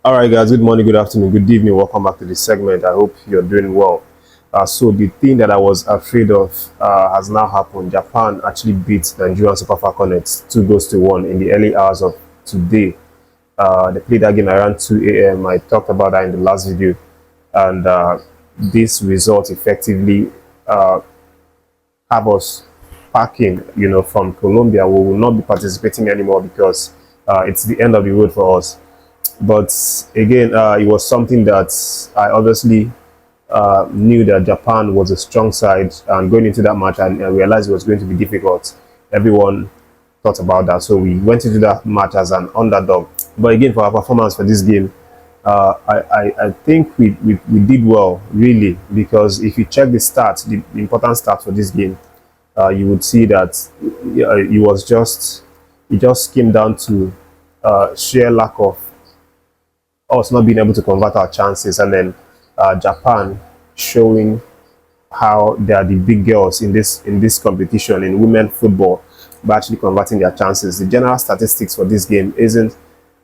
All right, guys. Good morning, good afternoon, good evening. Welcome back to this segment. I hope you're doing well. So the thing that I was afraid of has now happened. Japan actually beat Nigerian Super Falconets 2 goals to 1 in the early hours of today. They played that game around 2 a.m. I talked about that in the last video, and this result effectively have us packing, from Colombia. We will not be participating anymore because it's the end of the road for us. But again, it was something that I obviously knew that Japan was a strong side, and going into that match, I realized it was going to be difficult. Everyone thought about that, so we went into that match as an underdog. But again, for our performance for this game, I think we did well, really, because if you check the stats, the important stats for this game, you would see that it just came down to sheer lack of us not being able to convert our chances, and then Japan showing how they are the big girls in this competition in women football by actually converting their chances. The general statistics for this game isn't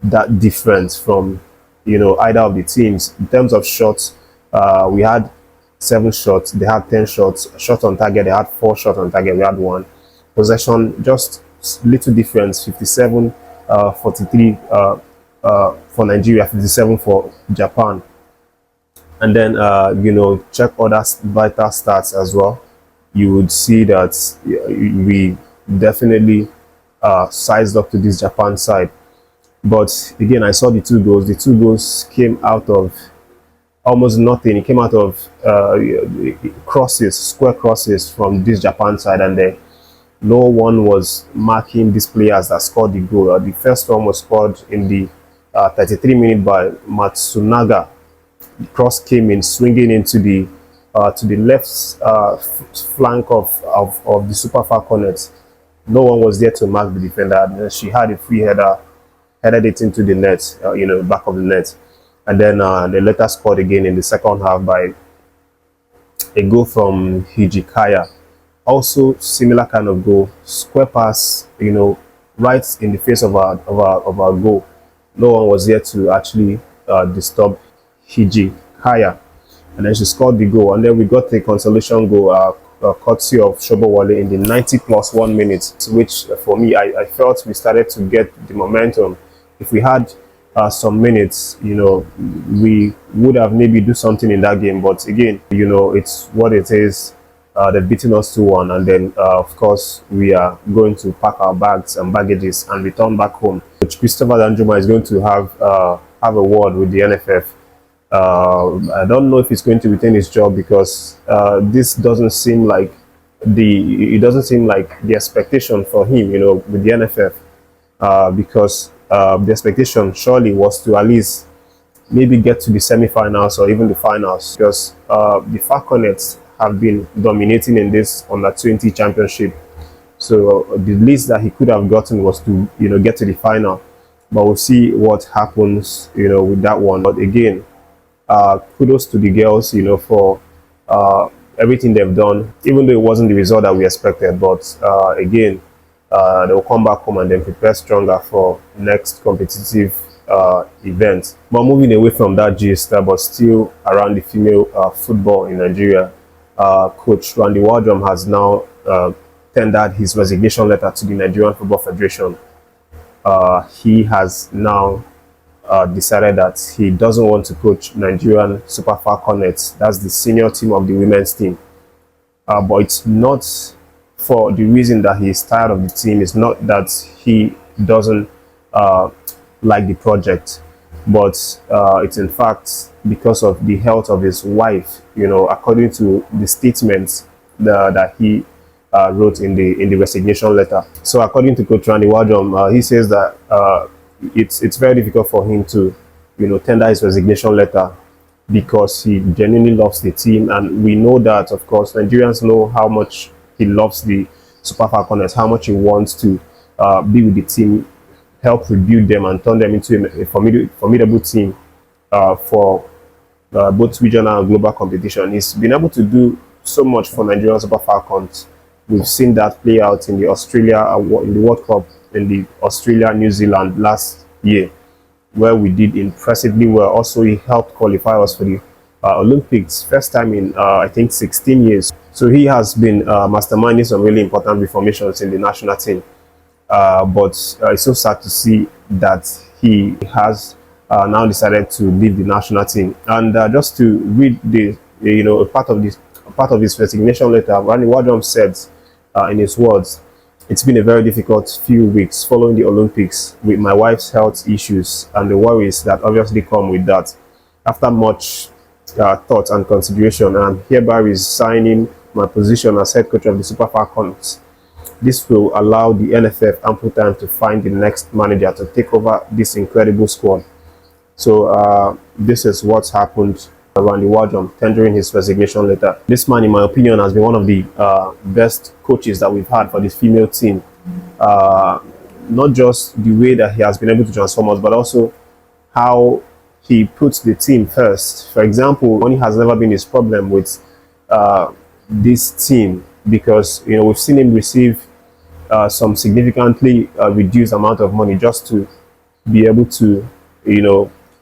that different from either of the teams in terms of shots. We had 7 shots, they had 10 shots. Shot on target, they had 4 shots on target, we had 1. Possession, just little difference, 57 43 for Nigeria, 57 for Japan. And then check other vital stats as well. You would see that we definitely sized up to this Japan side. But again, I saw the 2 goals. The 2 goals came out of almost nothing. It came out of square crosses from this Japan side, and then no one was marking these players that scored the goal. The first one was scored in the 33 minute by Matsunaga. The cross came in swinging into the to the left flank of the Super Falconets. No one was there to mark the defender. And she had a free header, headed it into the net, back of the net. And then they later scored again in the second half by a goal from Hijikaya. Also, similar kind of goal, square pass, right in the face of our goal. No one was there to actually disturb Hijikaya. And then she scored the goal. And then we got the consolation goal, courtesy of Shobowale in the 90+1 minutes, which for me, I felt we started to get the momentum. If we had some minutes, we would have maybe do something in that game. But again, it's what it is. They've beaten us 2-1, and then of course we are going to pack our bags and baggages and return back home. Which Christopher Danjuma is going to have a word with the NFF. I don't know if he's going to retain his job, because this doesn't seem like the expectation for him, with the NFF, because the expectation surely was to at least maybe get to the semi-finals or even the finals, because the Falconets have been dominating in this under-20 championship. So the least that he could have gotten was to get to the final. But we'll see what happens with that one. But again, kudos to the girls for everything they've done, even though it wasn't the result that we expected. But again, they'll come back home and then prepare stronger for next competitive event. But moving away from that gist, but still around the female football in Nigeria, Coach Randy Waldrum has now tendered his resignation letter to the Nigerian Football Federation. He has now decided that he doesn't want to coach Nigerian Super Falconets. That's the senior team of the women's team. But it's not for the reason that he is tired of the team. It's not that he doesn't like the project, but it's in fact because of the health of his wife, according to the statements that he wrote in the resignation letter. So according to Coach Randy Waldrum, he says that it's very difficult for him to tender his resignation letter, because he genuinely loves the team, and we know that, of course, Nigerians know how much he loves the Super Falconets, how much he wants to be with the team, help rebuild them and turn them into a formidable team for both regional and global competition. He's been able to do so much for Nigerian Super Falcons. We've seen that play out in the World Cup in the Australia, New Zealand last year. where we did impressively well. Also, he helped qualify us for the Olympics, first time in I think 16 years. So he has been masterminding some really important reformations in the national team. But it's so sad to see that he has now decided to leave the national team. And just to read the a part of his resignation letter, Waldrum said in his words, "It's been a very difficult few weeks following the Olympics with my wife's health issues and the worries that obviously come with that. After much thought and consideration, I'm hereby resigning my position as head coach of the Super Falconets. This will allow the NFF ample time to find the next manager to take over this incredible squad." So this is what's happened around the Waldrum tendering his resignation letter. This man, in my opinion, has been one of the best coaches that we've had for this female team. Not just the way that he has been able to transform us, but also how he puts the team first. For example, money has never been his problem with this team, because we've seen him receive some significantly reduced amount of money just to be able to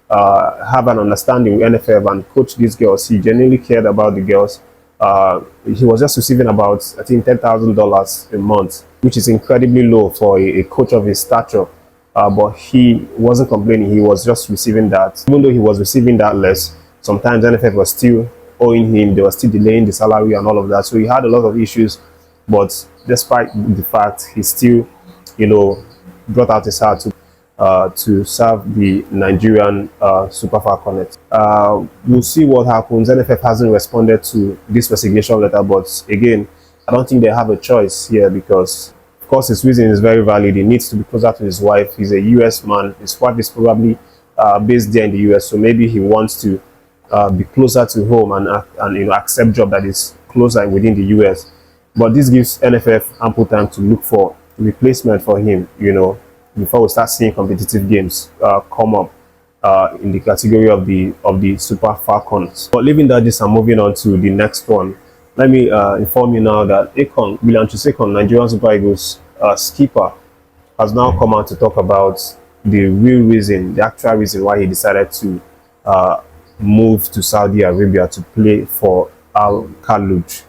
have an understanding with NFF and coach these girls. He genuinely cared about the girls. He was just receiving about, I think, $10,000 a month, which is incredibly low for a coach of his stature. But he wasn't complaining. He was just receiving that. Even though he was receiving that less, sometimes NFF was still owing him. They were still delaying the salary and all of that. So he had a lot of issues. But despite the fact, he still, brought out his heart to serve the Nigerian Super Falconets. We'll see what happens. NFF hasn't responded to this resignation letter, but again, I don't think they have a choice here, because of course his reason is very valid. He needs to be closer to his wife. He's a US man. His wife is probably based there in the US, so maybe he wants to be closer to home and accept job that is closer within the US. But this gives NFF ample time to look for replacement for him, before we start seeing competitive games come up in the category of the Super Falcons. But leaving that, I'm moving on to the next one. Let me inform you now that Ekong, Nigerian Super Eagles skipper, has now come out to talk about the real reason, the actual reason why he decided to move to Saudi Arabia to play for Al Khalud.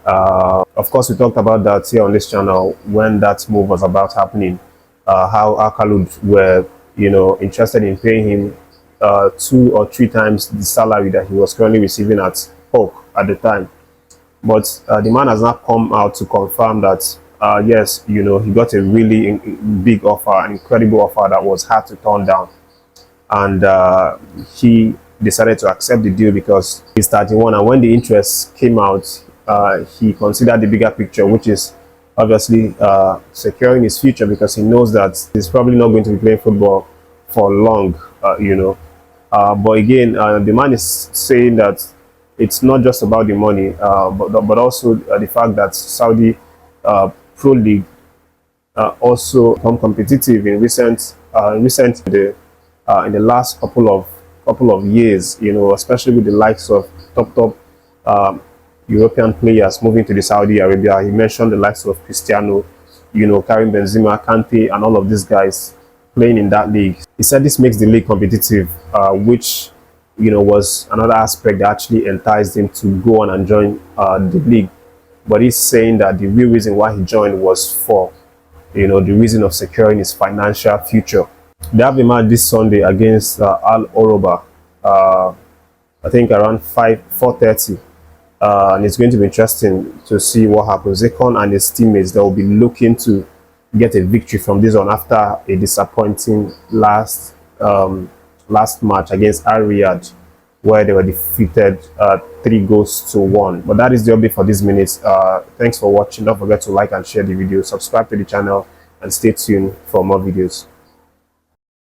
Of course, we talked about that here on this channel when that move was about happening. How Al Khalud were, interested in paying him 2 or 3 times the salary that he was currently receiving at Polk at the time. But the man has not come out to confirm that, yes, he got a really big offer, an incredible offer that was hard to turn down. And he decided to accept the deal because he's 31. And when the interest came out, he considered the bigger picture, which is obviously securing his future, because he knows that he's probably not going to be playing football for long, but again, the man is saying that it's not just about the money, but also the fact that Saudi Pro League also become competitive in the last couple of years, especially with the likes of top European players moving to the Saudi Arabia. He mentioned the likes of Cristiano, Karim Benzema, Kante, and all of these guys playing in that league. He said this makes the league competitive, which was another aspect that actually enticed him to go on and join the league. But he's saying that the real reason why he joined was for the reason of securing his financial future. They have a match this Sunday against Al Oroba, I think around 4:30. And it's going to be interesting to see what happens. Ekong and his teammates, they will be looking to get a victory from this one after a disappointing last match against Al Riyadh, where they were defeated 3-1. But that is the update for these minutes. Thanks for watching. Don't forget to like and share the video, subscribe to the channel, and stay tuned for more videos.